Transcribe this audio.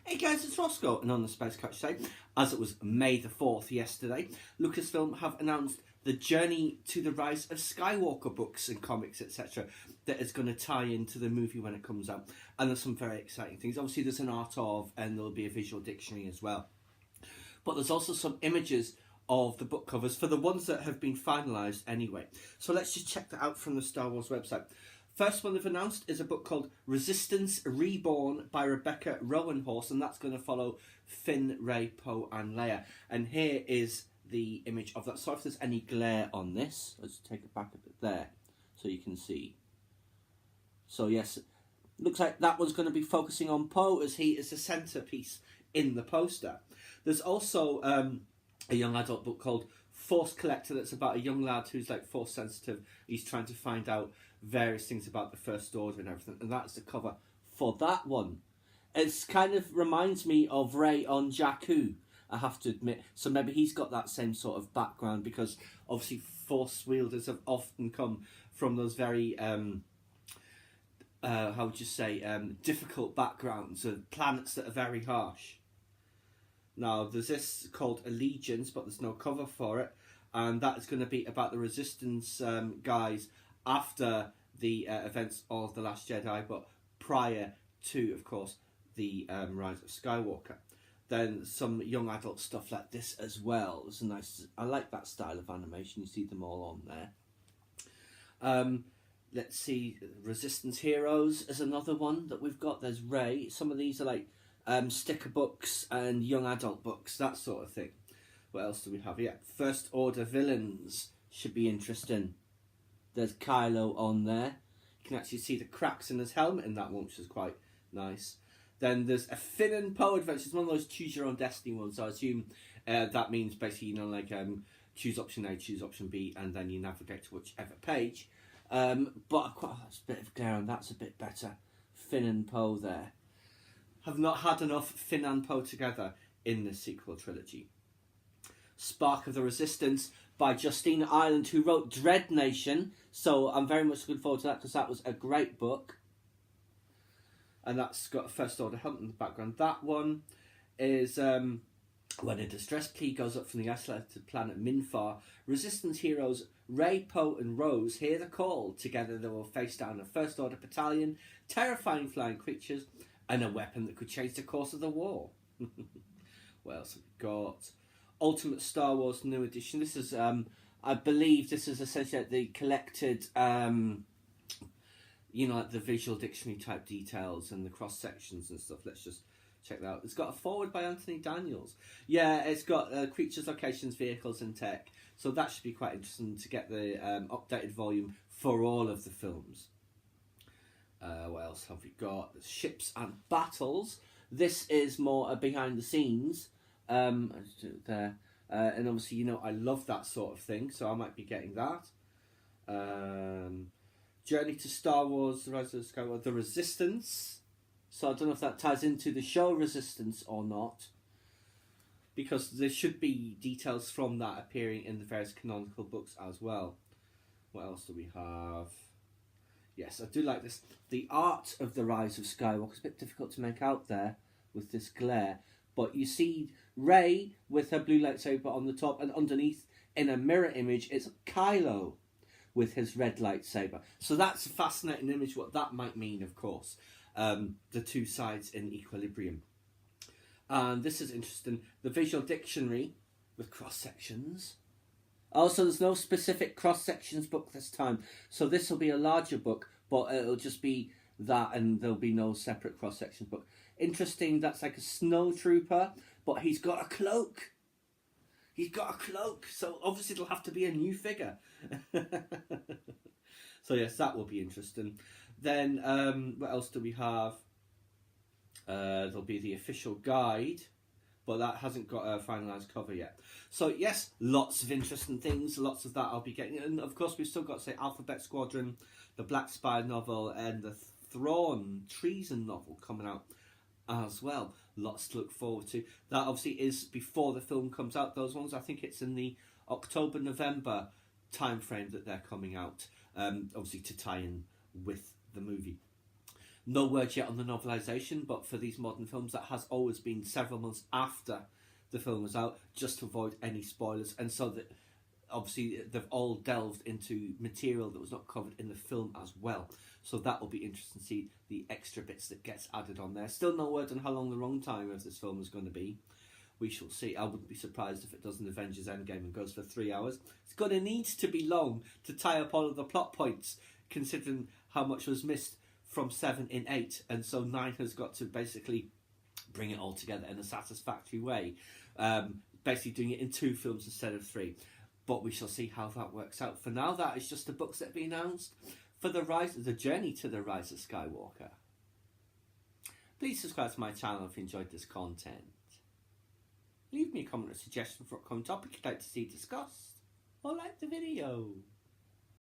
Hey guys, it's Roscoe, and on the Space Coach today, as it was May the 4th yesterday, Lucasfilm have announced the Journey to the Rise of Skywalker books and comics, etc., that is going to tie into the movie when it comes out. And there's some very exciting things. Obviously, there's an art of, and there'll be a visual dictionary as well. But there's also some images of the book covers for the ones that have been finalised anyway. So let's just check that out from the Star Wars website. First one they've announced is a book called Resistance Reborn by Rebecca Rowanhorse, and that's going to follow Finn, Rey, Poe and Leia. And here is the image of that. So if there's any glare on this, let's take it back a bit there so you can see. So yes, looks like that one's going to be focusing on Poe as he is the centrepiece in the poster. There's also a young adult book called Force Collector that's about a young lad who's like force sensitive. He's trying to find out various things about the First Order and everything, and that's the cover for that one. It's kind of reminds me of Rey on Jakku, I have to admit. So maybe he's got that same sort of background, because obviously force wielders have often come from those very how would you say, difficult backgrounds of planets that are very harsh. Now there's this called Allegiance, but there's no cover for it, and that is going to be about the Resistance guys after the events of The Last Jedi, but prior to, of course, the Rise of Skywalker. Then some young adult stuff like this as well. It's a nice. I like that style of animation. You see them all on there. Let's see, Resistance Heroes is another one that we've got. There's Rey. Some of these are like sticker books and young adult books, that sort of thing. What else do we have? Yeah, First Order villains should be interesting. There's Kylo on there. You can actually see the cracks in his helmet in that one, which is quite nice. Then there's a Finn and Poe adventure. It's one of those choose your own destiny ones. So I assume that means basically, like choose option A, choose option B, and then you navigate to whichever page. But that's a bit of glare, and that's a bit better. Finn and Poe there. Have not had enough Finn and Poe together in the sequel trilogy. Spark of the Resistance by Justine Ireland, who wrote Dread Nation. So I'm very much looking forward to that, because that was a great book. And that's got a First Order helmet in the background. That one is when a distress plea goes up from the isolated planet Minfar, Resistance heroes Rey, Poe and Rose hear the call. Together they will face down a First Order battalion, terrifying flying creatures, and a weapon that could change the course of the war. What else have we got? Ultimate Star Wars New Edition. This is, I believe, this is essentially like the collected, like the visual dictionary type details and the cross sections and stuff. Let's just check that out. It's got a foreword by Anthony Daniels. Yeah, it's got creatures, locations, vehicles, and tech. So that should be quite interesting to get the updated volume for all of the films. What else have we got? Ships and Battles. This is more behind the scenes. There. And obviously, I love that sort of thing, so I might be getting that. Journey to Star Wars, The Rise of Skywalker, The Resistance. So I don't know if that ties into the show Resistance or not, because there should be details from that appearing in the various canonical books as well. What else do we have? Yes, I do like this. The art of The Rise of Skywalker is a bit difficult to make out there with this glare, but you see Rey with her blue lightsaber on the top, and underneath in a mirror image it's Kylo with his red lightsaber. So that's a fascinating image, what that might mean, of course. The two sides in equilibrium. And this is interesting. The visual dictionary with cross-sections. Also, there's no specific cross-sections book this time. So this will be a larger book, but it'll just be that, and there'll be no separate cross-sections book. Interesting, that's like a snow trooper, but he's got a cloak. He's got a cloak, so obviously it'll have to be a new figure. So yes, that will be interesting. Then, what else do we have? There'll be the official guide, but that hasn't got a finalised cover yet. So yes, lots of interesting things, lots of that I'll be getting. And of course we've still got, say, Alphabet Squadron, the Black Spire novel, and the Thrawn Treason novel coming out as well. Lots to look forward to. That obviously is before the film comes out, those ones. I think it's in the October-November time frame that they're coming out, obviously to tie in with the movie. No word yet on the novelisation, but for these modern films, that has always been several months after the film was out, just to avoid any spoilers. And so that obviously they've all delved into material that was not covered in the film as well. So that will be interesting to see the extra bits that gets added on there. Still no word on how long the runtime of this film is going to be. We shall see. I wouldn't be surprised if it does an Avengers Endgame and goes for 3 hours. It's going to need to be long to tie up all of the plot points, considering how much was missed from 7 in 8, and so 9 has got to basically bring it all together in a satisfactory way, basically doing it in 2 films instead of 3. But we shall see how that works out. For now, that is just the books that have been announced for the journey to the Rise of Skywalker. Please subscribe to my channel if you enjoyed this content. Leave me a comment or suggestion for a upcoming topic you'd like to see discussed, or like the video.